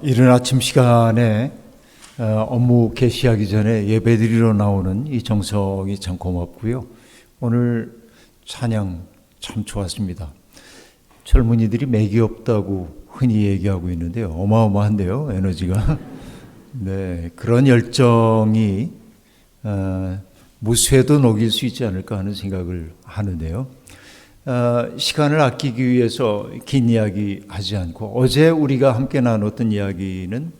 이른 아침 시간에 업무 개시하기 전에 예배드리러 나오는 이 정석이 참 고맙고요. 오늘 찬양 참 좋았습니다. 젊은이들이 맥이 없다고 흔히 얘기하고 있는데요. 어마어마한데요, 에너지가. 네, 그런 열정이 무쇠도 녹일 수 있지 않을까 하는 생각을 하는데요. 시간을 아끼기 위해서 긴 이야기 하지 않고 어제 우리가 함께 나눴던 이야기는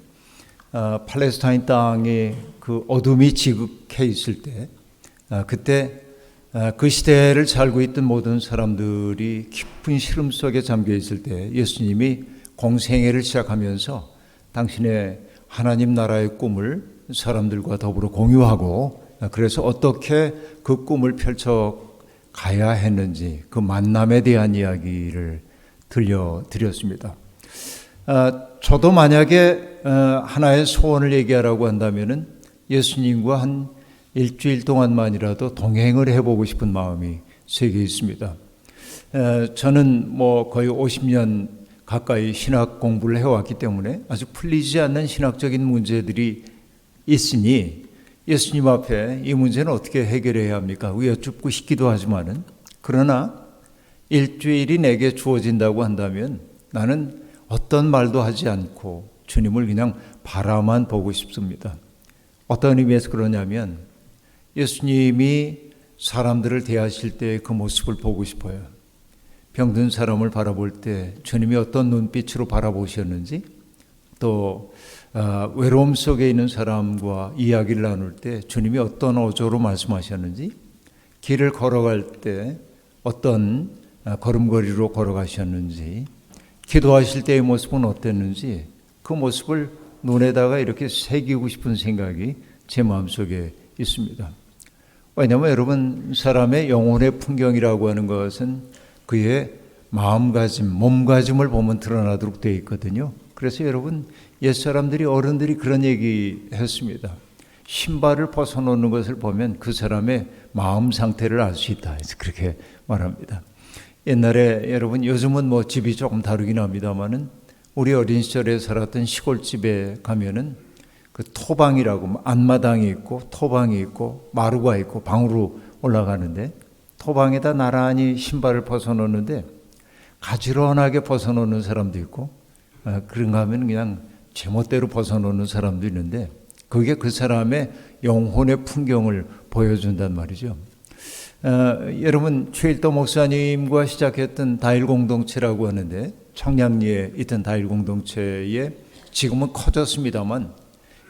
팔레스타인 땅에 그 어둠이 지극해 있을 때 그때 그 시대를 살고 있던 모든 사람들이 깊은 시름 속에 잠겨 있을 때 예수님이 공생애를 시작하면서 당신의 하나님 나라의 꿈을 사람들과 더불어 공유하고 그래서 어떻게 그 꿈을 펼쳐 가야 했는지 그 만남에 대한 이야기를 들려드렸습니다. 저도 만약에 하나의 소원을 얘기하라고 한다면은 예수님과 한 일주일 동안만이라도 동행을 해보고 싶은 마음이 제게 있습니다. 저는 거의 50년 가까이 신학 공부를 해왔기 때문에 아주 풀리지 않는 신학적인 문제들이 있으니 예수님 앞에 이 문제는 어떻게 해결해야 합니까? 여쭙고 싶기도 하지만은 그러나 일주일이 내게 주어진다고 한다면 나는 어떤 말도 하지 않고 주님을 그냥 바라만 보고 싶습니다. 어떤 의미에서 그러냐면 예수님이 사람들을 대하실 때 그 모습을 보고 싶어요. 병든 사람을 바라볼 때 주님이 어떤 눈빛으로 바라보셨는지 또 외로움 속에 있는 사람과 이야기를 나눌 때 주님이 어떤 어조로 말씀하셨는지 길을 걸어갈 때 어떤 걸음걸이로 걸어가셨는지 기도하실 때의 모습은 어땠는지 그 모습을 눈에다가 이렇게 새기고 싶은 생각이 제 마음속에 있습니다. 왜냐하면 여러분 사람의 영혼의 풍경이라고 하는 것은 그의 마음가짐, 몸가짐을 보면 드러나도록 되어 있거든요. 그래서 여러분 옛사람들이 어른들이 그런 얘기 했습니다. 신발을 벗어놓는 것을 보면 그 사람의 마음 상태를 알 수 있다. 그래서 그렇게 말합니다. 옛날에 여러분 요즘은 집이 조금 다르긴 합니다만은 우리 어린 시절에 살았던 시골집에 가면은 그 토방이라고 앞마당이 있고 토방이 있고 마루가 있고 방으로 올라가는데 토방에다 나란히 신발을 벗어놓는데 가지런하게 벗어놓는 사람도 있고 그런가 하면 그냥 제멋대로 벗어놓는 사람도 있는데 그게 그 사람의 영혼의 풍경을 보여준단 말이죠. 여러분 최일도 목사님과 시작했던 다일 공동체라고 하는데 청량리에 있던 다일 공동체에 지금은 커졌습니다만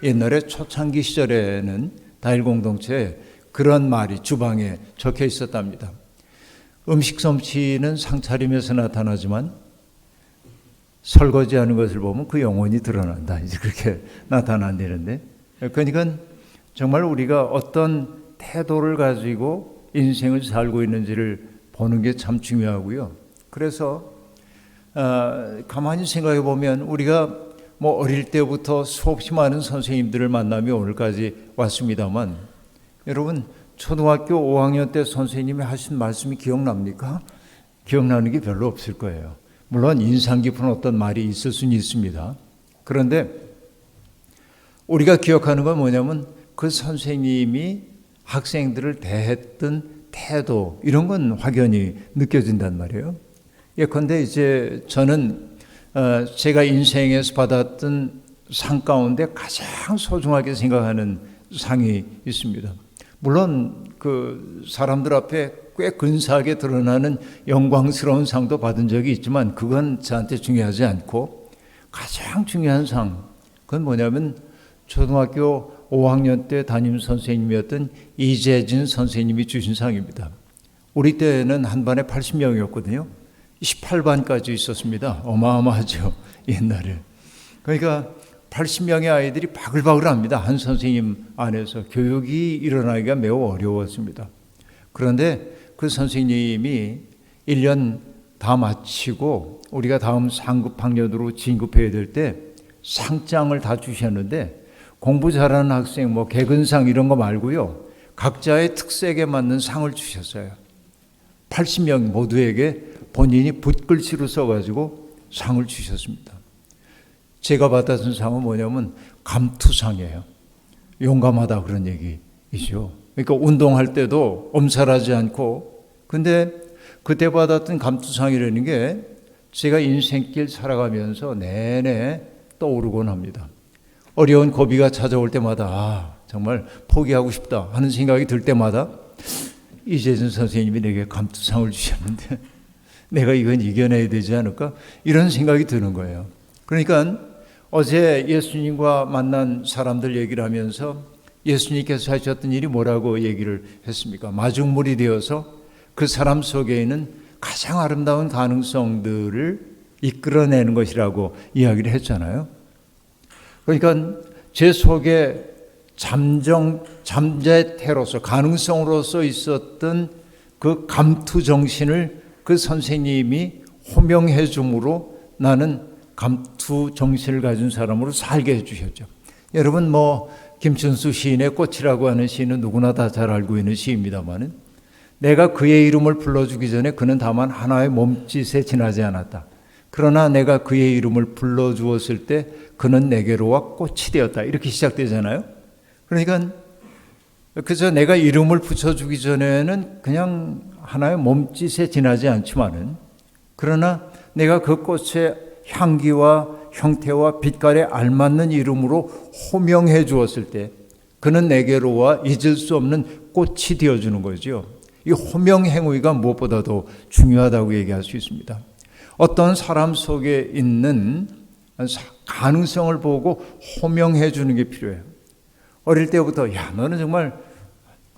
옛날에 초창기 시절에는 다일 공동체에 그런 말이 주방에 적혀 있었답니다. 음식 솜씨는 상차림에서 나타나지만 설거지하는 것을 보면 그 영혼이 드러난다. 이제 그렇게 나타난다는데, 그러니까 정말 우리가 어떤 태도를 가지고 인생을 살고 있는지를 보는 게 참 중요하고요. 그래서 가만히 생각해 보면 우리가 어릴 때부터 수없이 많은 선생님들을 만나며 오늘까지 왔습니다만, 여러분 초등학교 5학년 때 선생님이 하신 말씀이 기억납니까? 기억나는 게 별로 없을 거예요. 물론 인상 깊은 어떤 말이 있을 수는 있습니다. 그런데 우리가 기억하는 건 뭐냐면 그 선생님이 학생들을 대했던 태도 이런 건 확연히 느껴진단 말이에요. 예컨대 이제 저는 제가 인생에서 받았던 상 가운데 가장 소중하게 생각하는 상이 있습니다. 물론 그 사람들 앞에 꽤 근사하게 드러나는 영광스러운 상도 받은 적이 있지만 그건 저한테 중요하지 않고 가장 중요한 상 그건 뭐냐면 초등학교 5학년 때 담임 선생님이었던 이재진 선생님이 주신 상입니다. 우리 때는 한 반에 80명이었거든요. 18반까지 있었습니다. 어마어마하죠. 옛날에. 그러니까 80명의 아이들이 바글바글합니다. 한 선생님 안에서 교육이 일어나기가 매우 어려웠습니다. 그런데 그 선생님이 1년 다 마치고 우리가 다음 상급 학년으로 진급해야 될 때 상장을 다 주셨는데 공부 잘하는 학생 개근상 이런 거 말고요. 각자의 특색에 맞는 상을 주셨어요. 80명 모두에게 본인이 붓글씨로 써가지고 상을 주셨습니다. 제가 받았던 상은 뭐냐면 감투상이에요. 용감하다 그런 얘기이죠. 그러니까 운동할 때도 엄살하지 않고, 근데 그때 받았던 감투상이라는 게 제가 인생길 살아가면서 내내 떠오르곤 합니다. 어려운 고비가 찾아올 때마다 정말 포기하고 싶다 하는 생각이 들 때마다 이재준 선생님이 내게 감투상을 주셨는데 내가 이건 이겨내야 되지 않을까? 이런 생각이 드는 거예요. 그러니까 어제 예수님과 만난 사람들 얘기를 하면서 예수님께서 하셨던 일이 뭐라고 얘기를 했습니까? 마중물이 되어서 그 사람 속에 있는 가장 아름다운 가능성들을 이끌어내는 것이라고 이야기를 했잖아요. 그러니까 제 속에 잠재태로서 가능성으로서 있었던 그 감투 정신을 그 선생님이 호명해 줌으로 나는 감투 정신을 가진 사람으로 살게 해주셨죠. 여러분 김춘수 시인의 꽃이라고 하는 시는 누구나 다 잘 알고 있는 시입니다만은 내가 그의 이름을 불러주기 전에 그는 다만 하나의 몸짓에 지나지 않았다. 그러나 내가 그의 이름을 불러주었을 때 그는 내게로 와 꽃이 되었다. 이렇게 시작되잖아요. 그러니까 그저 내가 이름을 붙여주기 전에는 그냥 하나의 몸짓에 지나지 않지만은 그러나 내가 그 꽃의 향기와 형태와 빛깔에 알맞는 이름으로 호명해 주었을 때 그는 내게로 와 잊을 수 없는 꽃이 되어주는 거죠. 이 호명 행위가 무엇보다도 중요하다고 얘기할 수 있습니다. 어떤 사람 속에 있는 가능성을 보고 호명해 주는 게 필요해요. 어릴 때부터 너는 정말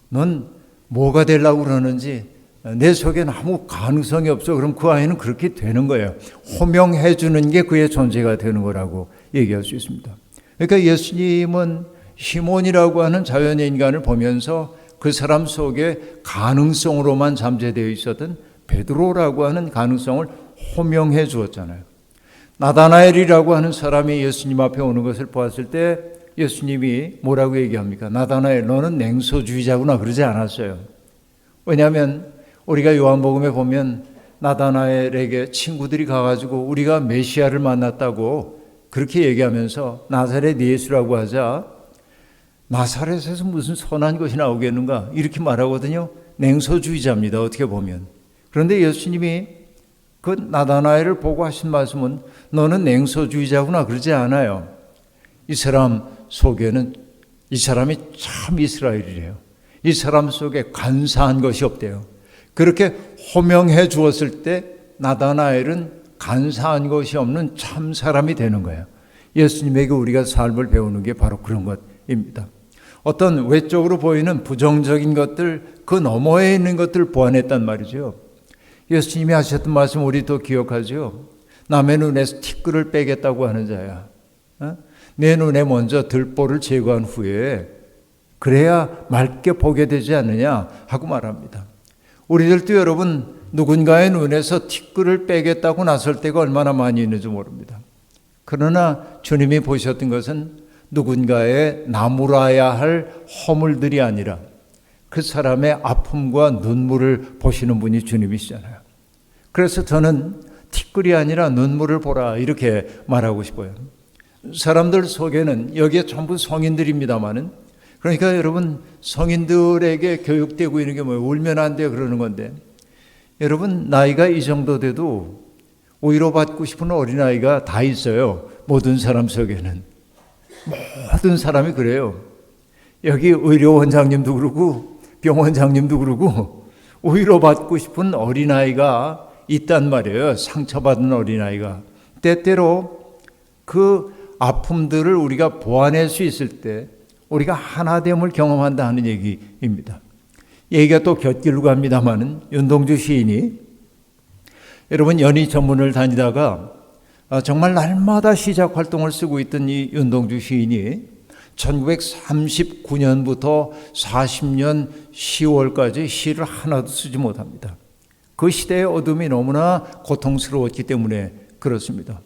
넌 뭐가 되려고 그러는지 내 속에는 아무 가능성이 없어. 그럼 그 아이는 그렇게 되는 거예요. 호명해 주는 게 그의 존재가 되는 거라고 얘기할 수 있습니다. 그러니까 예수님은 시몬이라고 하는 자연의 인간을 보면서 그 사람 속에 가능성으로만 잠재되어 있었던 베드로라고 하는 가능성을 호명해 주었잖아요. 나다나엘이라고 하는 사람이 예수님 앞에 오는 것을 보았을 때 예수님이 뭐라고 얘기합니까? 나다나엘, 너는 냉소주의자구나 그러지 않았어요. 왜냐하면 우리가 요한복음에 보면 나다나엘에게 친구들이 가가지고 우리가 메시아를 만났다고 그렇게 얘기하면서 나사렛 예수라고 하자 나사렛에서 무슨 선한 것이 나오겠는가 이렇게 말하거든요. 냉소주의자입니다. 어떻게 보면. 그런데 예수님이 그 나다나엘을 보고 하신 말씀은 너는 냉소주의자구나 그러지 않아요. 이 사람 속에는 이 사람이 참 이스라엘이래요. 이 사람 속에 간사한 것이 없대요. 그렇게 호명해 주었을 때 나다나엘은 간사한 것이 없는 참 사람이 되는 거예요. 예수님에게 우리가 삶을 배우는 게 바로 그런 것입니다. 어떤 외적으로 보이는 부정적인 것들 그 너머에 있는 것들을 보완했단 말이죠. 예수님이 하셨던 말씀 우리도 기억하죠. 남의 눈에서 티끌을 빼겠다고 하는 자야. 내 눈에 먼저 들보를 제거한 후에 그래야 맑게 보게 되지 않느냐 하고 말합니다. 우리들도 여러분 누군가의 눈에서 티끌을 빼겠다고 나설 때가 얼마나 많이 있는지 모릅니다. 그러나 주님이 보셨던 것은 누군가의 나무라야 할 허물들이 아니라 그 사람의 아픔과 눈물을 보시는 분이 주님이시잖아요. 그래서 저는 티끌이 아니라 눈물을 보라 이렇게 말하고 싶어요. 사람들 속에는 여기에 전부 성인들입니다마는 그러니까 여러분 성인들에게 교육되고 있는 게 뭐예요? 울면 안 돼요 그러는 건데 여러분 나이가 이 정도 돼도 위로받고 싶은 어린아이가 다 있어요. 모든 사람 속에는. 모든 사람이 그래요. 여기 의료원장님도 그러고 병원장님도 그러고 위로받고 싶은 어린아이가 있단 말이에요. 상처받은 어린아이가. 때때로 그 아픔들을 우리가 보완할 수 있을 때 우리가 하나됨을 경험한다 하는 얘기입니다. 얘기가 또 곁길로 갑니다마는 윤동주 시인이 여러분 연희 전문을 다니다가 정말 날마다 시작 활동을 쓰고 있던 이 윤동주 시인이 1939년부터 40년 10월까지 시를 하나도 쓰지 못합니다. 그 시대의 어둠이 너무나 고통스러웠기 때문에 그렇습니다.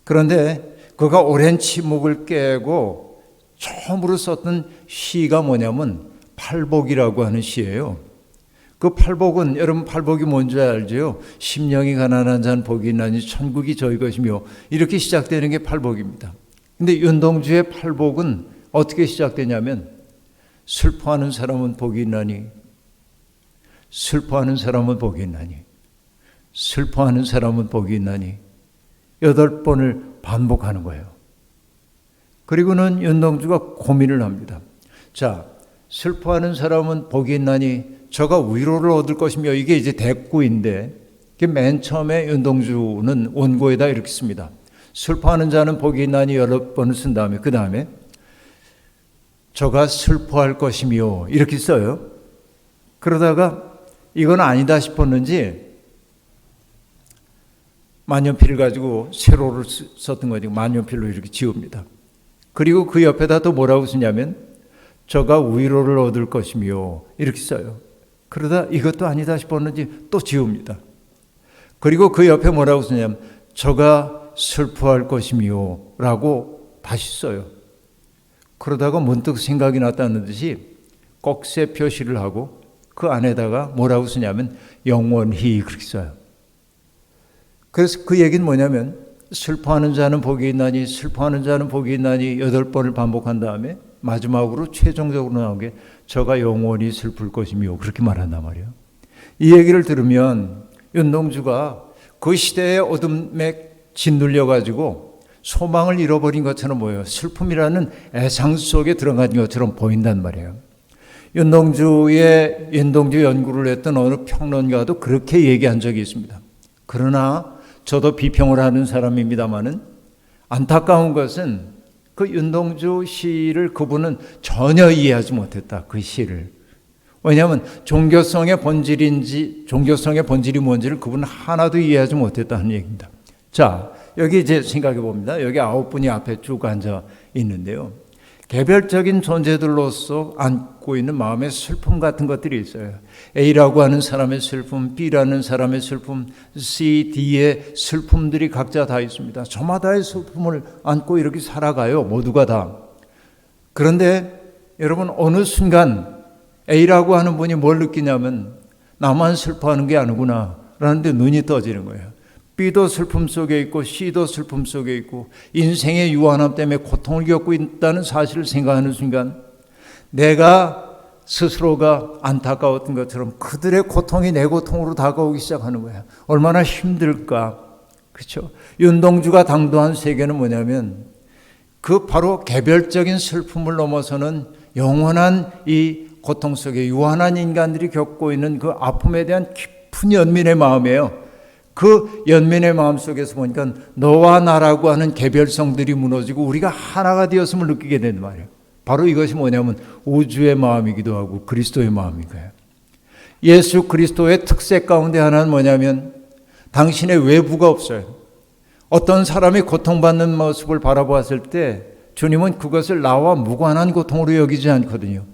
그런데 그가 오랜 침묵을 깨고 처음으로 썼던 시가 뭐냐면 팔복이라고 하는 시예요. 그 팔복은 여러분 팔복이 뭔지 알죠? 심령이 가난한 자는 복이 있나니 천국이 저희 것이며 이렇게 시작되는 게 팔복입니다. 근데 윤동주의 팔복은 어떻게 시작되냐면 슬퍼하는 사람은 복이 있나니, 슬퍼하는 사람은 복이 있나니, 슬퍼하는 사람은 복이 있나니 8번을 반복하는 거예요. 그리고는 윤동주가 고민을 합니다. 자, 슬퍼하는 사람은 복이 있나니 저가 위로를 얻을 것이며, 이게 이제 대꾸인데 맨 처음에 윤동주는 원고에다 이렇게 씁니다. 슬퍼하는 자는 복이 있나니 8번을 쓴 다음에 그 다음에 저가 슬퍼할 것이며 이렇게 써요. 그러다가 이건 아니다 싶었는지 만년필을 가지고 세로를 썼던 거죠. 만년필로 이렇게 지웁니다. 그리고 그 옆에다 또 뭐라고 쓰냐면 저가 위로를 얻을 것이며 이렇게 써요. 그러다 이것도 아니다 싶었는지 또 지웁니다. 그리고 그 옆에 뭐라고 쓰냐면 저가 슬퍼할 것이며 라고 다시 써요. 그러다가 문득 생각이 났다는 듯이 꼭세 표시를 하고 그 안에다가 뭐라고 쓰냐면 영원히 그렇게 써요. 그래서 그 얘기는 뭐냐면 슬퍼하는 자는 복이 있나니, 슬퍼하는 자는 복이 있나니 8번을 반복한 다음에 마지막으로 최종적으로 나온 게 저가 영원히 슬플 것이며 그렇게 말한단 말이에요. 이 얘기를 들으면 윤동주가 그 시대의 어둠에 짓눌려 가지고 소망을 잃어버린 것처럼 보여요. 슬픔이라는 애상 속에 들어간 것처럼 보인단 말이에요. 윤동주 연구를 했던 어느 평론가도 그렇게 얘기한 적이 있습니다. 그러나 저도 비평을 하는 사람입니다마는 안타까운 것은 그 윤동주 시를 그분은 전혀 이해하지 못했다. 그 시를. 왜냐하면 종교성의 본질이 뭔지를 그분은 하나도 이해하지 못했다는 얘기입니다. 자, 여기 이제 생각해 봅니다. 여기 9분이 앞에 쭉 앉아 있는데요. 개별적인 존재들로서 안고 있는 마음의 슬픔 같은 것들이 있어요. A라고 하는 사람의 슬픔, B라는 사람의 슬픔, C, D의 슬픔들이 각자 다 있습니다. 저마다의 슬픔을 안고 이렇게 살아가요. 모두가 다. 그런데 여러분 어느 순간 A라고 하는 분이 뭘 느끼냐면 나만 슬퍼하는 게 아니구나 라는데 눈이 떠지는 거예요. B도 슬픔 속에 있고 C도 슬픔 속에 있고 인생의 유한함 때문에 고통을 겪고 있다는 사실을 생각하는 순간 내가 스스로가 안타까웠던 것처럼 그들의 고통이 내 고통으로 다가오기 시작하는 거예요. 얼마나 힘들까. 그렇죠? 윤동주가 당도한 세계는 뭐냐면 그 바로 개별적인 슬픔을 넘어서는 영원한 이 고통 속에 유한한 인간들이 겪고 있는 그 아픔에 대한 깊은 연민의 마음이에요. 그 연민의 마음 속에서 보니까 너와 나라고 하는 개별성들이 무너지고 우리가 하나가 되었음을 느끼게 되는 말이에요. 바로 이것이 뭐냐면 우주의 마음이기도 하고 그리스도의 마음인 거예요. 예수 그리스도의 특색 가운데 하나는 뭐냐면 당신의 외부가 없어요. 어떤 사람이 고통받는 모습을 바라보았을 때 주님은 그것을 나와 무관한 고통으로 여기지 않거든요.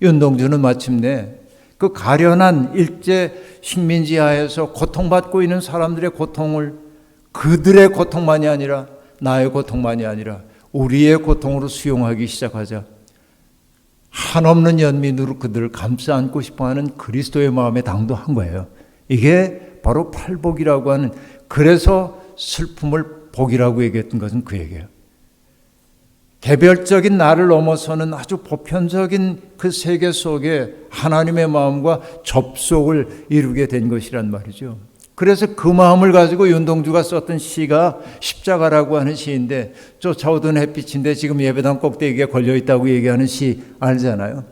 윤동주는 마침내 그 가련한 일제 식민지 하에서 고통받고 있는 사람들의 고통을 그들의 고통만이 아니라 나의 고통만이 아니라 우리의 고통으로 수용하기 시작하자 한없는 연민으로 그들을 감싸 안고 싶어하는 그리스도의 마음에 당도한 거예요. 이게 바로 팔복이라고 하는, 그래서 슬픔을 복이라고 얘기했던 것은 그 얘기예요. 개별적인 나를 넘어서는 아주 보편적인 그 세계 속에 하나님의 마음과 접속을 이루게 된 것이란 말이죠. 그래서 그 마음을 가지고 윤동주가 썼던 시가 십자가라고 하는 시인데, 쫓아오던 햇빛인데 지금 예배당 꼭대기에 걸려있다고 얘기하는 시 알잖아요.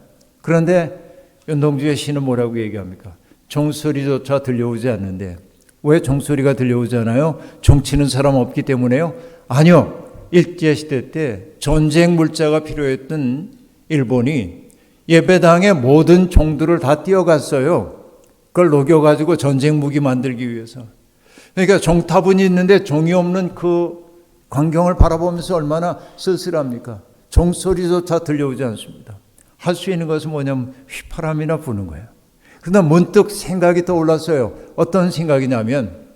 그런데 윤동주의 시는 뭐라고 얘기합니까? 종소리조차 들려오지 않는데. 왜 종소리가 들려오잖아요? 종치는 사람 없기 때문에요? 아니요. 일제시대 때 전쟁 물자가 필요했던 일본이 예배당의 모든 종들을 다 띄어갔어요. 그걸 녹여가지고 전쟁 무기 만들기 위해서. 그러니까 종탑은 있는데 종이 없는 그 광경을 바라보면서 얼마나 쓸쓸합니까? 종소리조차 들려오지 않습니다. 할 수 있는 것은 뭐냐면 휘파람이나 부는 거예요. 그러나 문득 생각이 떠올랐어요. 어떤 생각이냐면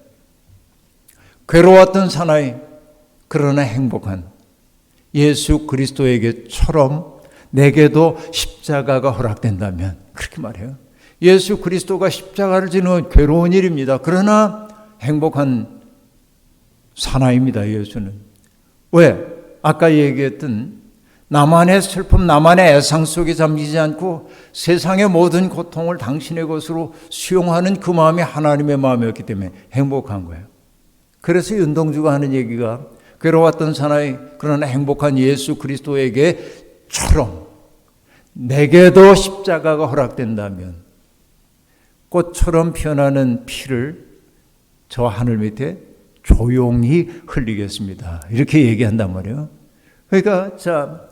괴로웠던 사나이, 그러나 행복한 예수 그리스도에게처럼 내게도 십자가가 허락된다면, 그렇게 말해요. 예수 그리스도가 십자가를 지는 건 괴로운 일입니다. 그러나 행복한 사나이입니다. 예수는. 왜? 아까 얘기했던 나만의 슬픔, 나만의 애상 속에 잠기지 않고 세상의 모든 고통을 당신의 것으로 수용하는 그 마음이 하나님의 마음이었기 때문에 행복한 거예요. 그래서 윤동주가 하는 얘기가 괴로웠던 사나이 그러나 행복한 예수 그리스도에게처럼 내게도 십자가가 허락된다면 꽃처럼 피어나는 피를 저 하늘 밑에 조용히 흘리겠습니다. 이렇게 얘기한단 말이에요. 그러니까 자,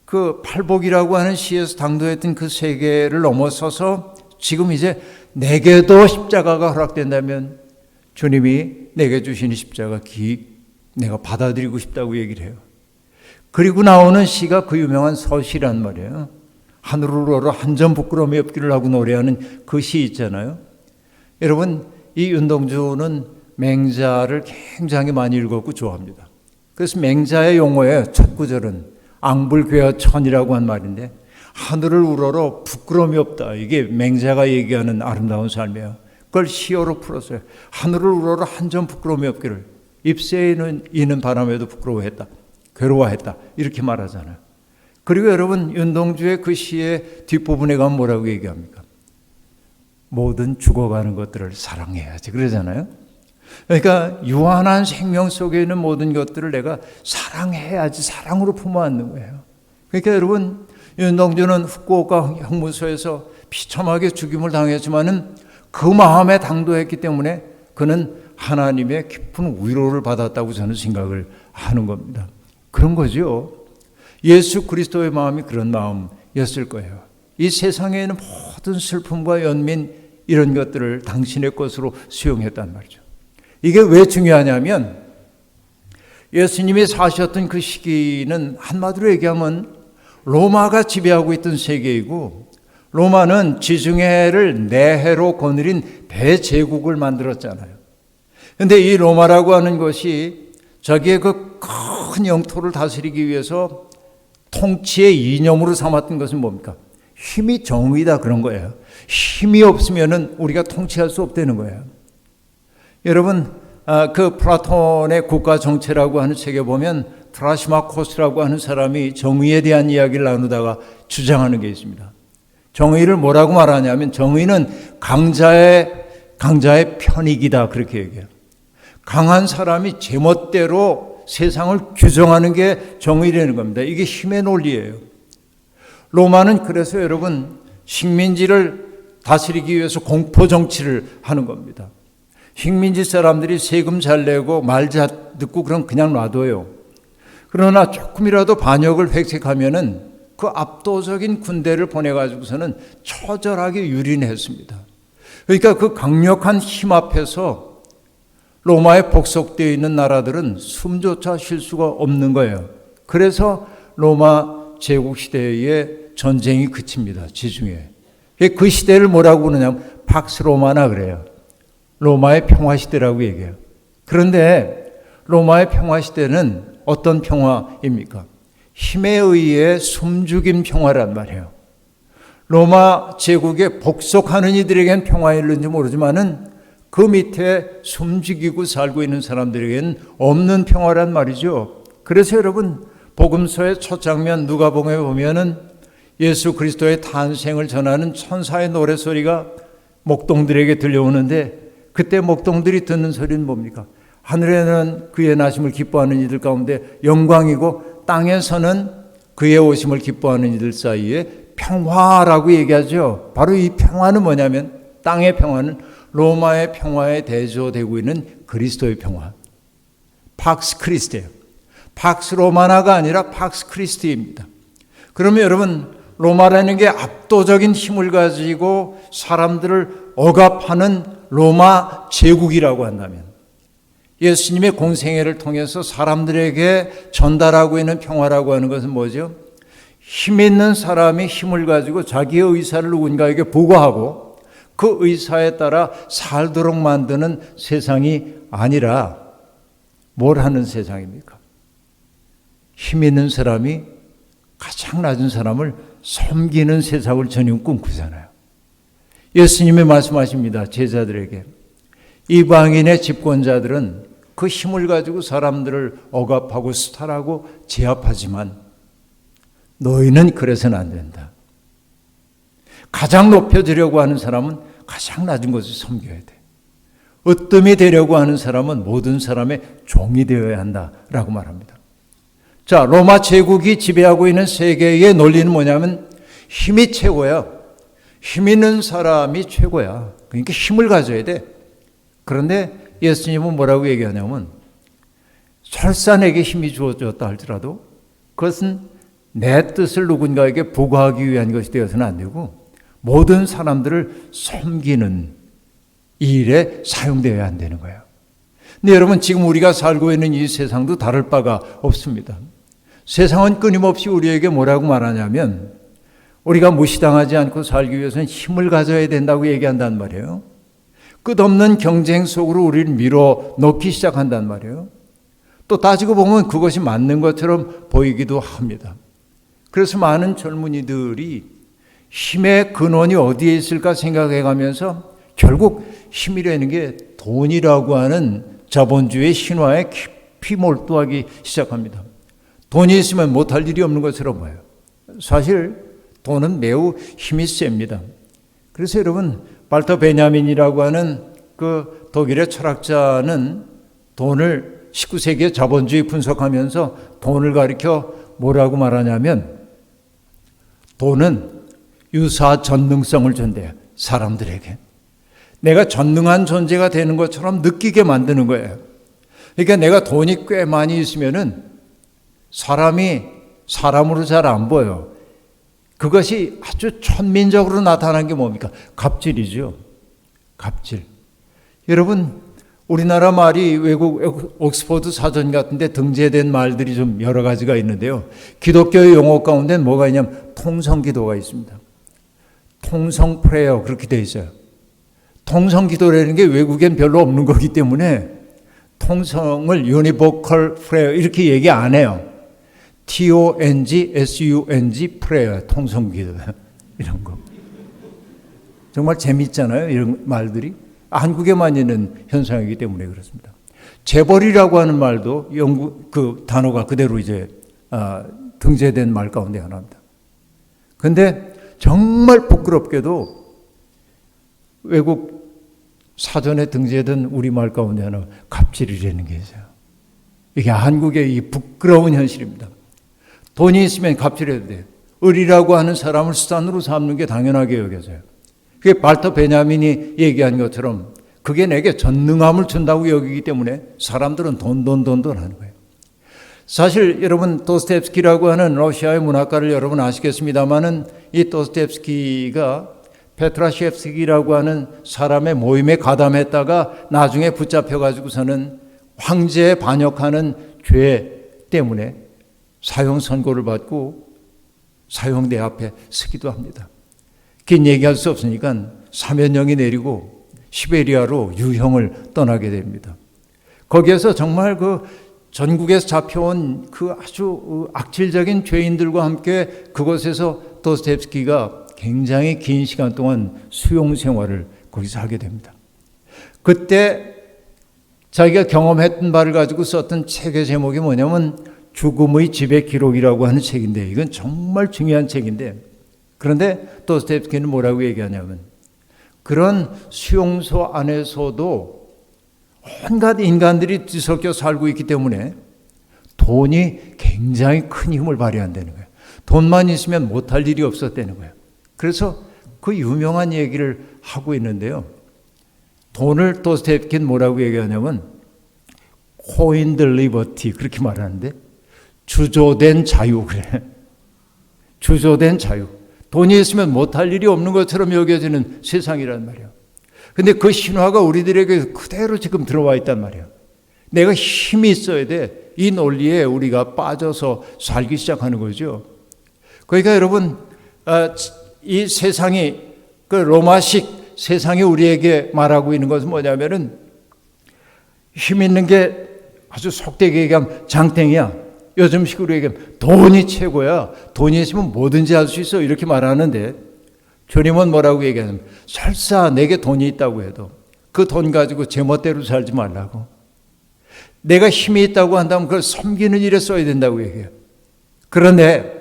그 팔복이라고 하는 시에서 당도했던 그 세계를 넘어서서 지금 이제 내게도 십자가가 허락된다면 주님이 내게 주신 십자가 내가 받아들이고 싶다고 얘기를 해요. 그리고 나오는 시가 그 유명한 서시란 말이에요. 하늘을 우러러 한 점 부끄러움이 없기를 하고 노래하는 그 시 있잖아요. 여러분, 이 윤동주는 맹자를 굉장히 많이 읽었고 좋아합니다. 그래서 맹자의 용어의 첫 구절은 앙불괴어천이라고 한 말인데 하늘을 우러러 부끄러움이 없다. 이게 맹자가 얘기하는 아름다운 삶이에요. 그걸 시어로 풀었어요. 하늘을 우러러 한 점 부끄러움이 없기를 잎새에 있는 바람에도 부끄러워했다. 괴로워했다. 이렇게 말하잖아요. 그리고 여러분 윤동주의 그 시의 뒷부분에 가면 뭐라고 얘기합니까? 모든 죽어가는 것들을 사랑해야지 그러잖아요. 그러니까 유한한 생명 속에 있는 모든 것들을 내가 사랑해야지 사랑으로 품어안는 거예요. 그러니까 여러분 윤동주는 후쿠오카 형무소에서 비참하게 죽임을 당했지만은 그 마음에 당도했기 때문에 그는 하나님의 깊은 위로를 받았다고 저는 생각을 하는 겁니다. 그런 거죠. 예수 그리스도의 마음이 그런 마음이었을 거예요. 이 세상에 있는 모든 슬픔과 연민 이런 것들을 당신의 것으로 수용했단 말이죠. 이게 왜 중요하냐면 예수님이 사셨던 그 시기는 한마디로 얘기하면 로마가 지배하고 있던 세계이고 로마는 지중해를 내해로 거느린 대제국을 만들었잖아요. 그런데 이 로마라고 하는 것이 자기의 그 큰 영토를 다스리기 위해서 통치의 이념으로 삼았던 것은 뭡니까? 힘이 정의다 그런 거예요. 힘이 없으면은 우리가 통치할 수 없다는 거예요. 여러분 그 플라톤의 국가 정체라고 하는 책에 보면 트라시마코스라고 하는 사람이 정의에 대한 이야기를 나누다가 주장하는 게 있습니다. 정의를 뭐라고 말하냐면 정의는 강자의 편익이다 그렇게 얘기해요. 강한 사람이 제멋대로 세상을 규정하는 게 정의라는 겁니다. 이게 힘의 논리예요. 로마는 그래서 여러분 식민지를 다스리기 위해서 공포 정치를 하는 겁니다. 식민지 사람들이 세금 잘 내고 말 잘 듣고 그냥 놔둬요. 그러나 조금이라도 반역을 획책하면은 그 압도적인 군대를 보내가지고서는 처절하게 유린했습니다. 그러니까 그 강력한 힘 앞에서 로마에 복속되어 있는 나라들은 숨조차 쉴 수가 없는 거예요. 그래서 로마 제국시대의 전쟁이 그칩니다. 지중해. 그 시대를 뭐라고 그러냐면 팍스 로마나 그래요. 로마의 평화시대라고 얘기해요. 그런데 로마의 평화시대는 어떤 평화입니까? 힘에 의해 숨죽인 평화란 말이에요. 로마 제국에 복속하는 이들에겐 평화일는지 모르지만은 그 밑에 숨죽이고 살고 있는 사람들에게는 없는 평화란 말이죠. 그래서 여러분 복음서의 첫 장면 누가복음에 보면은 예수 그리스도의 탄생을 전하는 천사의 노래소리가 목동들에게 들려오는데 그때 목동들이 듣는 소리는 뭡니까? 하늘에는 그의 나심을 기뻐하는 이들 가운데 영광이고 땅에서는 그의 오심을 기뻐하는 이들 사이에 평화라고 얘기하죠. 바로 이 평화는 뭐냐면 땅의 평화는 로마의 평화에 대조되고 있는 그리스도의 평화. 팍스 크리스티예요. 팍스 로마나가 아니라 팍스 크리스티입니다. 그러면 여러분 로마라는 게 압도적인 힘을 가지고 사람들을 억압하는 로마 제국이라고 한다면 예수님의 공생애를 통해서 사람들에게 전달하고 있는 평화라고 하는 것은 뭐죠? 힘 있는 사람이 힘을 가지고 자기의 의사를 누군가에게 보고하고 그 의사에 따라 살도록 만드는 세상이 아니라 뭘 하는 세상입니까? 힘 있는 사람이 가장 낮은 사람을 섬기는 세상을 전혀 꿈꾸잖아요. 예수님이 말씀하십니다. 제자들에게 이방인의 집권자들은 그 힘을 가지고 사람들을 억압하고 수탈하고 제압하지만 너희는 그래서는 안 된다. 가장 높여지려고 하는 사람은 가장 낮은 곳을 섬겨야 돼. 으뜸이 되려고 하는 사람은 모든 사람의 종이 되어야 한다라고 말합니다. 자, 로마 제국이 지배하고 있는 세계의 논리는 뭐냐면 힘이 최고야. 힘 있는 사람이 최고야. 그러니까 힘을 가져야 돼. 그런데 예수님은 뭐라고 얘기하냐면 설사 내게 힘이 주어졌다 할지라도 그것은 내 뜻을 누군가에게 부과하기 위한 것이 되어서는 안 되고 모든 사람들을 섬기는 일에 사용되어야 한다는 거예요. 근데 여러분 지금 우리가 살고 있는 이 세상도 다를 바가 없습니다. 세상은 끊임없이 우리에게 뭐라고 말하냐면 우리가 무시당하지 않고 살기 위해서는 힘을 가져야 된다고 얘기한단 말이에요. 끝없는 경쟁 속으로 우리를 밀어넣기 시작한단 말이에요. 또 따지고 보면 그것이 맞는 것처럼 보이기도 합니다. 그래서 많은 젊은이들이 힘의 근원이 어디에 있을까 생각해가면서 결국 힘이라는 게 돈이라고 하는 자본주의 신화에 깊이 몰두하기 시작합니다. 돈이 있으면 못할 일이 없는 것처럼 보여요. 사실 돈은 매우 힘이 셉니다. 그래서 여러분 발터 베냐민이라고 하는 그 독일의 철학자는 돈을 19세기의 자본주의 분석하면서 돈을 가리켜 뭐라고 말하냐면 돈은 유사 전능성을 준대요. 사람들에게. 내가 전능한 존재가 되는 것처럼 느끼게 만드는 거예요. 그러니까 내가 돈이 꽤 많이 있으면은 사람이 사람으로 잘 안 보여. 그것이 아주 천민적으로 나타난 게 뭡니까? 갑질이죠. 갑질. 여러분, 우리나라 말이 외국 옥스퍼드 사전 같은 데 등재된 말들이 좀 여러 가지가 있는데요. 기독교의 용어 가운데 뭐가 있냐면 통성기도가 있습니다. 통성 프레이어 그렇게 돼 있어요. 통성기도라는 게 외국엔 별로 없는 거기 때문에 통성을 유니보컬 프레이어 이렇게 얘기 안 해요. TONGSUNG 프레이어 통성기도 이런 거 정말 재밌잖아요. 이런 말들이 한국에만 있는 현상이기 때문에 그렇습니다. 재벌이라고 하는 말도 영국 그 단어가 그대로 이제 등재된 말 가운데 하나입니다. 그런데 정말 부끄럽게도 외국 사전에 등재된 우리말 가운데 하나 갑질이라는 게 있어요. 이게 한국의 이 부끄러운 현실입니다. 돈이 있으면 갑질해도 돼요. 을이라고 하는 사람을 수단으로 삼는 게 당연하게 여겨져요. 그게 발터 베냐민이 얘기한 것처럼 그게 내게 전능함을 준다고 여기기 때문에 사람들은 돈 하는 거예요. 사실 여러분 도스토옙스키라고 하는 러시아의 문학가를 여러분 아시겠습니다마는 이 도스토옙스키가 페트라시옙스키라고 하는 사람의 모임에 가담했다가 나중에 붙잡혀가지고서는 황제에 반역하는 죄 때문에 사형 선고를 받고 사형대 앞에 서기도 합니다. 긴 얘기할 수 없으니까 사면령이 내리고 시베리아로 유형을 떠나게 됩니다. 거기에서 정말 그 전국에서 잡혀온 그 아주 악질적인 죄인들과 함께 그곳에서 도스토옙스키가 굉장히 긴 시간 동안 수용 생활을 거기서 하게 됩니다. 그때 자기가 경험했던 바를 가지고 썼던 책의 제목이 뭐냐면 죽음의 지배 기록이라고 하는 책인데 이건 정말 중요한 책인데 그런데 도스토옙스키는 뭐라고 얘기하냐면 그런 수용소 안에서도 온갖 인간들이 뒤섞여 살고 있기 때문에 돈이 굉장히 큰 힘을 발휘한다는 거예요. 돈만 있으면 못할 일이 없었다는 거예요. 그래서 그 유명한 얘기를 하고 있는데요. 돈을 도스토옙스키는 뭐라고 얘기하냐면 coined liberty 그렇게 말하는데 주조된 자유 그래. 주조된 자유. 돈이 있으면 못할 일이 없는 것처럼 여겨지는 세상이란 말이에요. 근데 그 신화가 우리들에게 그대로 지금 들어와 있단 말이에요. 내가 힘이 있어야 돼. 이 논리에 우리가 빠져서 살기 시작하는 거죠. 그러니까 여러분 이 세상이 그 로마식 세상이 우리에게 말하고 있는 것은 뭐냐면은 힘 있는 게 아주 속되게 얘기하면 장땡이야. 요즘식으로 얘기하면 돈이 최고야. 돈이 있으면 뭐든지 할 수 있어. 이렇게 말하는데 주님은 뭐라고 얘기하냐면 설사 내게 돈이 있다고 해도 그 돈 가지고 제멋대로 살지 말라고. 내가 힘이 있다고 한다면 그걸 섬기는 일에 써야 된다고 얘기해요. 그런데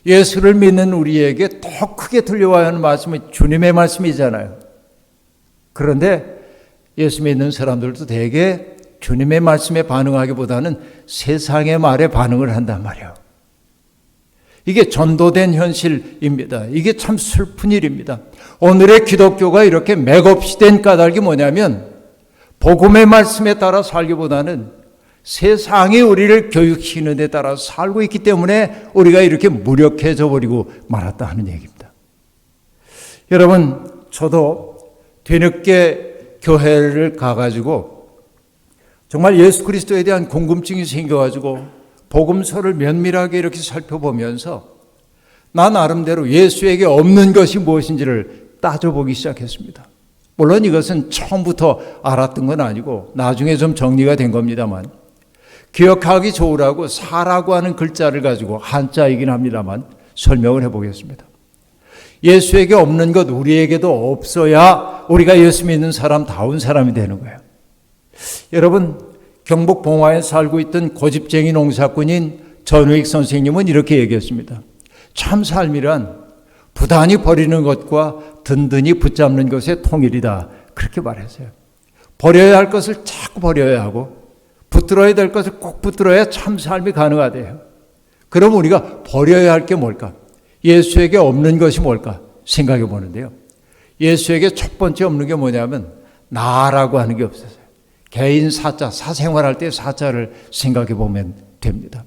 예수를 믿는 우리에게 더 크게 들려와야 하는 말씀은 주님의 말씀이잖아요. 그런데 예수 믿는 사람들도 대개 주님의 말씀에 반응하기보다는 세상의 말에 반응을 한단 말이에요. 이게 전도된 현실입니다. 이게 참 슬픈 일입니다. 오늘의 기독교가 이렇게 맥없이 된 까닭이 뭐냐면 복음의 말씀에 따라 살기보다는 세상이 우리를 교육시키는 데 따라 살고 있기 때문에 우리가 이렇게 무력해져 버리고 말았다 하는 얘기입니다. 여러분, 저도 뒤늦게 교회를 가가지고 정말 예수 그리스도에 대한 궁금증이 생겨가지고 복음서를 면밀하게 이렇게 살펴보면서 나 나름대로 예수에게 없는 것이 무엇인지를 따져보기 시작했습니다. 물론 이것은 처음부터 알았던 건 아니고 나중에 좀 정리가 된 겁니다만, 기억하기 좋으라고 사라고 하는 글자를 가지고 한자이긴 합니다만 설명을 해보겠습니다. 예수에게 없는 것 우리에게도 없어야 우리가 예수 믿는 사람다운 사람이 되는 거예요. 여러분, 경북 봉화에 살고 있던 고집쟁이 농사꾼인 전우익 선생님은 이렇게 얘기했습니다. 참 삶이란 부단히 버리는 것과 든든히 붙잡는 것의 통일이다. 그렇게 말했어요. 버려야 할 것을 자꾸 버려야 하고 붙들어야 될 것을 꼭 붙들어야 참 삶이 가능하대요. 그럼 우리가 버려야 할 게 뭘까? 예수에게 없는 것이 뭘까? 생각해 보는데요. 예수에게 첫 번째 없는 게 뭐냐면 나라고 하는 게 없었어요. 개인 사자, 사생활할 때 사자를 생각해 보면 됩니다.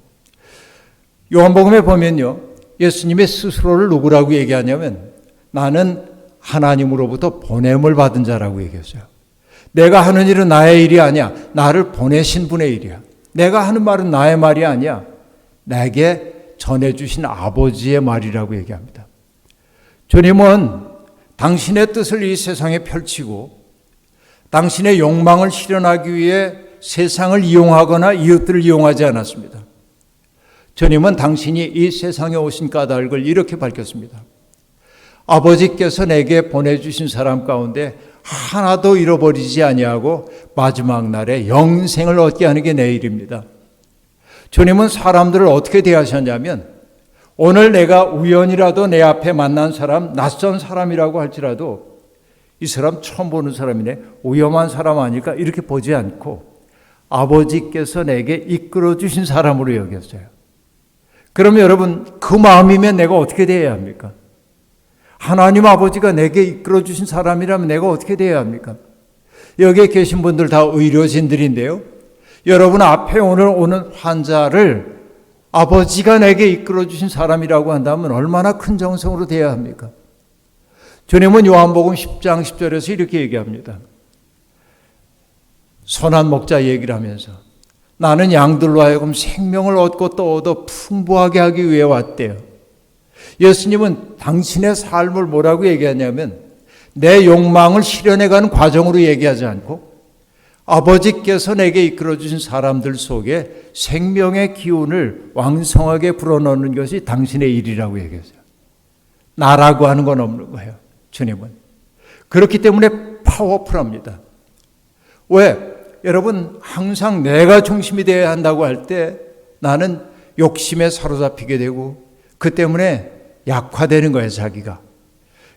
요한복음에 보면요, 예수님의 스스로를 누구라고 얘기하냐면 나는 하나님으로부터 보냄을 받은 자라고 얘기했어요. 내가 하는 일은 나의 일이 아니야. 나를 보내신 분의 일이야. 내가 하는 말은 나의 말이 아니야. 내게 전해주신 아버지의 말이라고 얘기합니다. 주님은 당신의 뜻을 이 세상에 펼치고 당신의 욕망을 실현하기 위해 세상을 이용하거나 이웃들을 이용하지 않았습니다. 주님은 당신이 이 세상에 오신 까닭을 이렇게 밝혔습니다. 아버지께서 내게 보내주신 사람 가운데 하나도 잃어버리지 아니하고 마지막 날에 영생을 얻게 하는 게 내 일입니다. 주님은 사람들을 어떻게 대하셨냐면 오늘 내가 우연이라도 내 앞에 만난 사람, 낯선 사람이라고 할지라도 이 사람 처음 보는 사람이네, 위험한 사람 아닐까 이렇게 보지 않고 아버지께서 내게 이끌어 주신 사람으로 여겼어요. 그러면 여러분, 그 마음이면 내가 어떻게 대해야 합니까? 하나님 아버지가 내게 이끌어 주신 사람이라면 내가 어떻게 대해야 합니까? 여기에 계신 분들 다 의료진들인데요. 여러분 앞에 오늘 오는 환자를 아버지가 내게 이끌어 주신 사람이라고 한다면 얼마나 큰 정성으로 대해야 합니까? 주님은 요한복음 10장 10절에서 이렇게 얘기합니다. 선한 목자 얘기를 하면서 나는 양들로 하여금 생명을 얻고 또 얻어 풍부하게 하기 위해 왔대요. 예수님은 당신의 삶을 뭐라고 얘기하냐면 내 욕망을 실현해가는 과정으로 얘기하지 않고 아버지께서 내게 이끌어주신 사람들 속에 생명의 기운을 왕성하게 불어넣는 것이 당신의 일이라고 얘기했어요. 나라고 하는 건 없는 거예요. 주님은. 그렇기 때문에 파워풀합니다. 왜? 여러분, 항상 내가 중심이 되어야 한다고 할 때 나는 욕심에 사로잡히게 되고 그 때문에 약화되는 거예요, 자기가.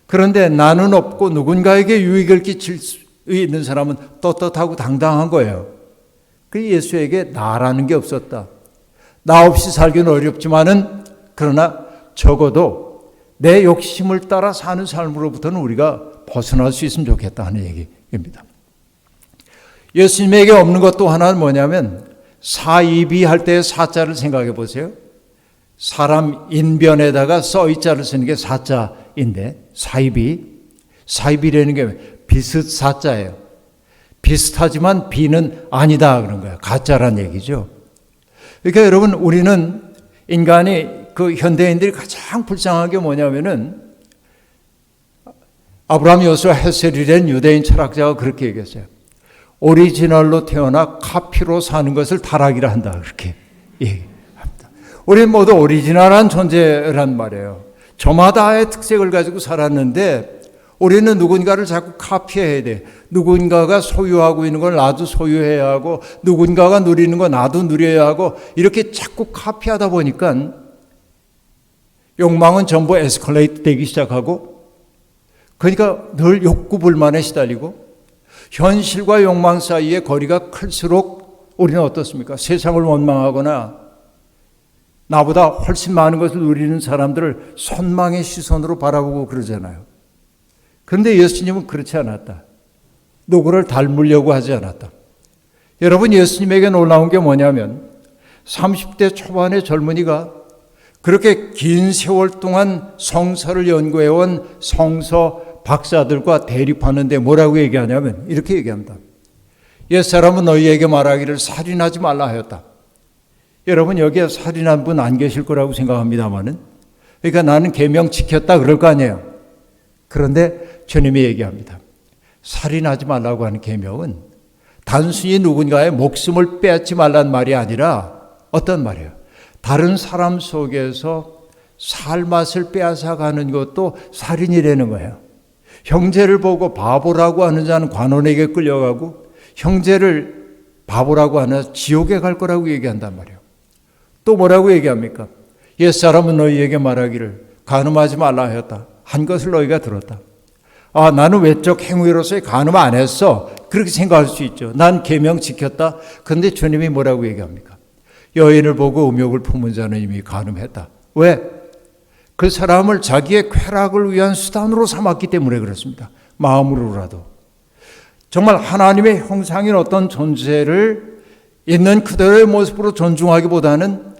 그런데 나는 없고 누군가에게 유익을 끼칠 수 있는 사람은 떳떳하고 당당한 거예요. 그 예수에게 나라는 게 없었다. 나 없이 살기는 어렵지만은 그러나 적어도 내 욕심을 따라 사는 삶으로부터는 우리가 벗어날 수 있으면 좋겠다 하는 얘기입니다. 예수님에게 없는 것 또 하나는 뭐냐면 사이비 할 때의 사자를 생각해 보세요. 사람 인변에다가 써이자를 쓰는 게 사자인데 사이비라는 게 비슷 사자예요. 비슷하지만 비는 아니다 그런 거예요. 가짜란 얘기죠. 그러니까 여러분, 우리는 인간이 그 현대인들이 가장 불쌍한 게 뭐냐면은 아브라함 요수아 헤셀이라는 유대인 철학자가 그렇게 얘기했어요. 오리지널로 태어나 카피로 사는 것을 타락이라 한다 그렇게 얘기합니다. 우리는 모두 오리지널한 존재란 말이에요. 저마다의 특색을 가지고 살았는데 우리는 누군가를 자꾸 카피해야 돼. 누군가가 소유하고 있는 걸 나도 소유해야 하고, 누군가가 누리는 거 나도 누려야 하고, 이렇게 자꾸 카피하다 보니까 욕망은 전부 에스컬레이트 되기 시작하고, 그러니까 늘 욕구 불만에 시달리고, 현실과 욕망 사이의 거리가 클수록 우리는 어떻습니까? 세상을 원망하거나 나보다 훨씬 많은 것을 누리는 사람들을 선망의 시선으로 바라보고 그러잖아요. 그런데 예수님은 그렇지 않았다. 누구를 닮으려고 하지 않았다. 여러분, 예수님에게 놀라운 게 뭐냐면 30대 초반의 젊은이가 그렇게 긴 세월 동안 성서를 연구해온 성서 박사들과 대립하는데 뭐라고 얘기하냐면 이렇게 얘기합니다. 옛사람은 너희에게 말하기를 살인하지 말라 하였다. 여러분, 여기에 살인한 분 안 계실 거라고 생각합니다만은, 그러니까 나는 계명 지켰다 그럴 거 아니에요. 그런데 주님이 얘기합니다. 살인하지 말라고 하는 계명은 단순히 누군가의 목숨을 빼앗지 말란 말이 아니라 어떤 말이에요? 다른 사람 속에서 살맛을 빼앗아가는 것도 살인이라는 거예요. 형제를 보고 바보라고 하는 자는 관원에게 끌려가고, 형제를 바보라고 하는 지옥에 갈 거라고 얘기한단 말이에요. 또 뭐라고 얘기합니까? 옛사람은 너희에게 말하기를 간음하지 말라 하였다. 한 것을 너희가 들었다. 아, 나는 외적 행위로서의 간음 안 했어. 그렇게 생각할 수 있죠. 난 계명 지켰다. 그런데 주님이 뭐라고 얘기합니까? 여인을 보고 음욕을 품은 자는 이미 간음했다. 왜? 그 사람을 자기의 쾌락을 위한 수단으로 삼았기 때문에 그렇습니다. 마음으로라도. 정말 하나님의 형상인 어떤 존재를 있는 그대로의 모습으로 존중하기보다는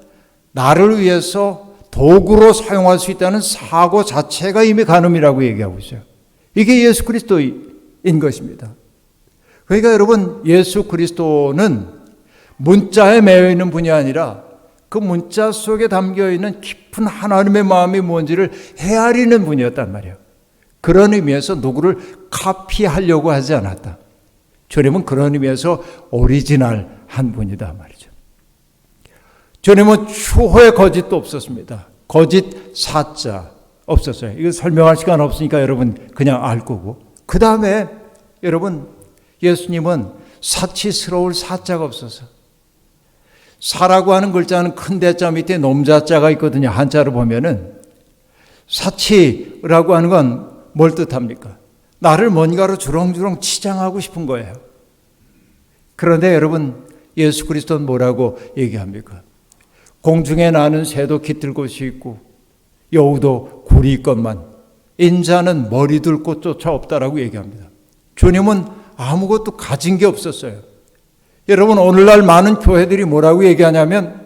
나를 위해서 도구로 사용할 수 있다는 사고 자체가 이미 간음이라고 얘기하고 있어요. 이게 예수 그리스도인 것입니다. 그러니까 여러분, 예수 그리스도는 문자에 매여 있는 분이 아니라 그 문자 속에 담겨 있는 깊은 하나님의 마음이 뭔지를 헤아리는 분이었단 말이에요. 그런 의미에서 누구를 카피하려고 하지 않았다. 주님은 그런 의미에서 오리지널한 분이다 말이죠. 주님은 추호의 거짓도 없었습니다. 거짓 사자 없었어요. 이거 설명할 시간 없으니까 여러분 그냥 알 거고. 그 다음에 여러분, 예수님은 사치스러울 사자가 없어서, 사라고 하는 글자는 큰 대자 밑에 놈자자가 있거든요. 한자로 보면은. 사치라고 하는 건 뭘 뜻합니까? 나를 뭔가로 주렁주렁 치장하고 싶은 거예요. 그런데 여러분, 예수 그리스도는 뭐라고 얘기합니까? 공중에 나는 새도 깃들 곳이 있고 여우도 굴이 있건만 인자는 머리 둘 곳조차 없다라고 얘기합니다. 주님은 아무것도 가진 게 없었어요. 여러분, 오늘날 많은 교회들이 뭐라고 얘기하냐면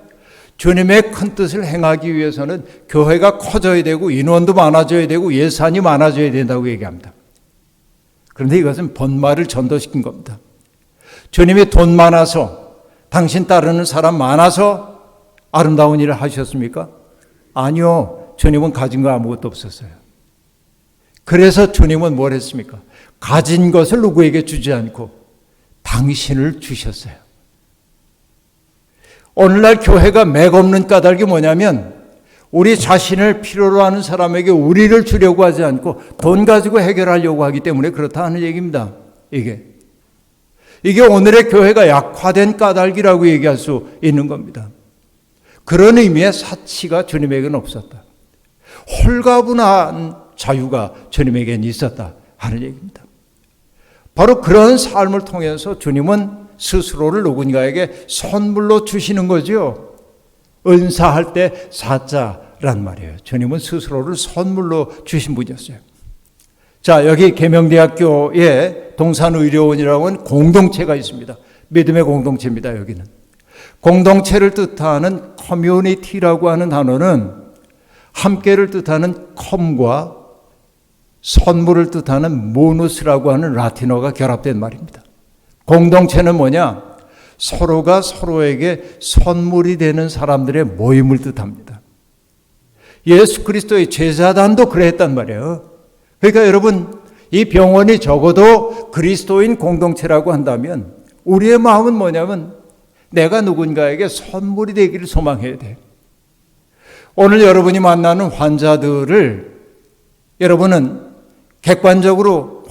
주님의 큰 뜻을 행하기 위해서는 교회가 커져야 되고 인원도 많아져야 되고 예산이 많아져야 된다고 얘기합니다. 그런데 이것은 본말을 전도시킨 겁니다. 주님이 돈 많아서, 당신 따르는 사람 많아서 아름다운 일을 하셨습니까? 아니요. 주님은 가진 거 아무것도 없었어요. 그래서 주님은 뭘 했습니까? 가진 것을 누구에게 주지 않고 당신을 주셨어요. 오늘날 교회가 맥없는 까닭이 뭐냐면 우리 자신을 필요로 하는 사람에게 우리를 주려고 하지 않고 돈 가지고 해결하려고 하기 때문에 그렇다 하는 얘기입니다. 이게 오늘의 교회가 약화된 까닭이라고 얘기할 수 있는 겁니다. 그런 의미의 사치가 주님에게는 없었다. 홀가분한 자유가 주님에게는 있었다 하는 얘기입니다. 바로 그런 삶을 통해서 주님은 스스로를 누군가에게 선물로 주시는 거죠. 은사할 때 사자란 말이에요. 주님은 스스로를 선물로 주신 분이었어요. 자, 여기 계명대학교에 동산의료원이라고 하는 공동체가 있습니다. 믿음의 공동체입니다. 여기는. 공동체를 뜻하는 커뮤니티라고 하는 단어는 함께를 뜻하는 컴과 선물을 뜻하는 모누스라고 하는 라틴어가 결합된 말입니다. 공동체는 뭐냐? 서로가 서로에게 선물이 되는 사람들의 모임을 뜻합니다. 예수 그리스도의 제자단도 그랬단 말이에요. 그러니까 여러분, 이 병원이 적어도 그리스도인 공동체라고 한다면 우리의 마음은 뭐냐면 내가 누군가에게 선물이 되기를 소망해야 돼. 오늘 여러분이 만나는 환자들을 여러분은 객관적으로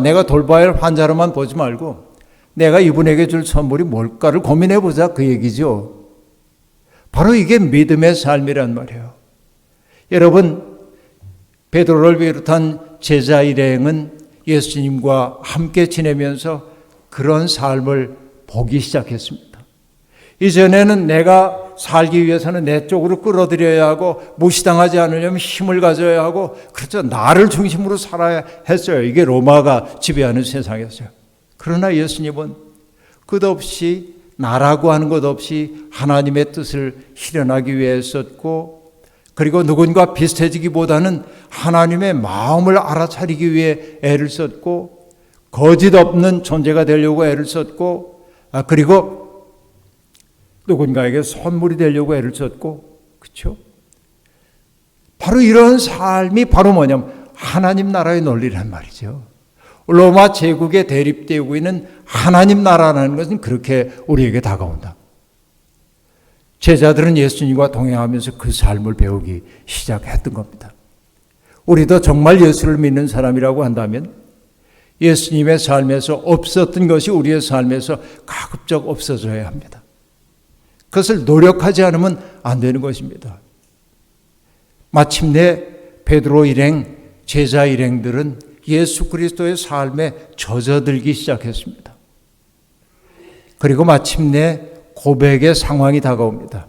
내가 돌봐야 할 환자로만 보지 말고 내가 이분에게 줄 선물이 뭘까를 고민해 보자, 그 얘기죠. 바로 이게 믿음의 삶이란 말이에요. 여러분, 베드로를 비롯한 제자 일행은 예수님과 함께 지내면서 그런 삶을 보기 시작했습니다. 이전에는 내가 살기 위해서는 내 쪽으로 끌어들여야 하고 무시당하지 않으려면 힘을 가져야 하고, 그렇죠, 나를 중심으로 살아야 했어요. 이게 로마가 지배하는 세상이었어요. 그러나 예수님은 끝없이 나라고 하는 것 없이 하나님의 뜻을 실현하기 위해 썼고, 그리고 누군가 비슷해지기보다는 하나님의 마음을 알아차리기 위해 애를 썼고, 거짓 없는 존재가 되려고 애를 썼고, 그리고 누군가에게 선물이 되려고 애를 썼고, 그렇죠? 바로 이런 삶이 바로 뭐냐면 하나님 나라의 논리란 말이죠. 로마 제국에 대립되고 있는 하나님 나라라는 것은 그렇게 우리에게 다가온다. 제자들은 예수님과 동행하면서 그 삶을 배우기 시작했던 겁니다. 우리도 정말 예수를 믿는 사람이라고 한다면 예수님의 삶에서 없었던 것이 우리의 삶에서 가급적 없어져야 합니다. 그것을 노력하지 않으면 안 되는 것입니다. 마침내 베드로 일행, 제자 일행들은 예수 그리스도의 삶에 젖어들기 시작했습니다. 그리고 마침내 고백의 상황이 다가옵니다.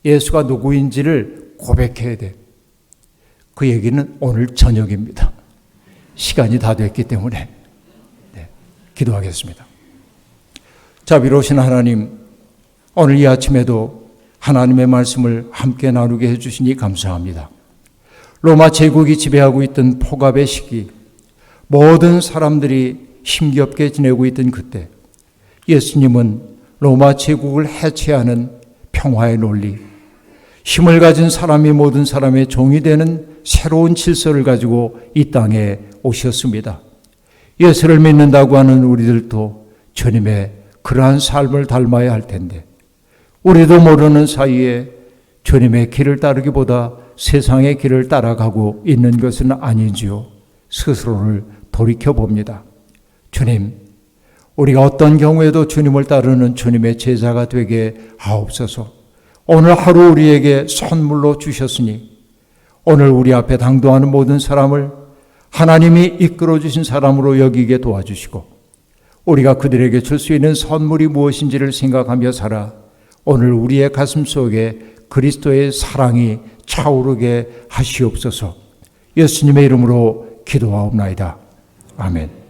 예수가 누구인지를 고백해야 돼. 그 얘기는 오늘 저녁입니다. 시간이 다 됐기 때문에 기도하겠습니다. 자비로우신 하나님, 오늘 이 아침에도 하나님의 말씀을 함께 나누게 해주시니 감사합니다. 로마 제국이 지배하고 있던 폭압의 시기, 모든 사람들이 힘겹게 지내고 있던 그때 예수님은 로마 제국을 해체하는 평화의 논리, 힘을 가진 사람이 모든 사람의 종이 되는 새로운 질서를 가지고 이 땅에 오셨습니다. 예수를 믿는다고 하는 우리들도 주님의 그러한 삶을 닮아야 할 텐데, 우리도 모르는 사이에 주님의 길을 따르기보다 세상의 길을 따라가고 있는 것은 아닌지요. 스스로를 돌이켜봅니다. 주님, 우리가 어떤 경우에도 주님을 따르는 주님의 제자가 되게 하옵소서. 오늘 하루 우리에게 선물로 주셨으니 오늘 우리 앞에 당도하는 모든 사람을 하나님이 이끌어 주신 사람으로 여기게 도와주시고, 우리가 그들에게 줄 수 있는 선물이 무엇인지를 생각하며 살아 오늘 우리의 가슴 속에 그리스도의 사랑이 차오르게 하시옵소서. 예수님의 이름으로 기도하옵나이다. 아멘.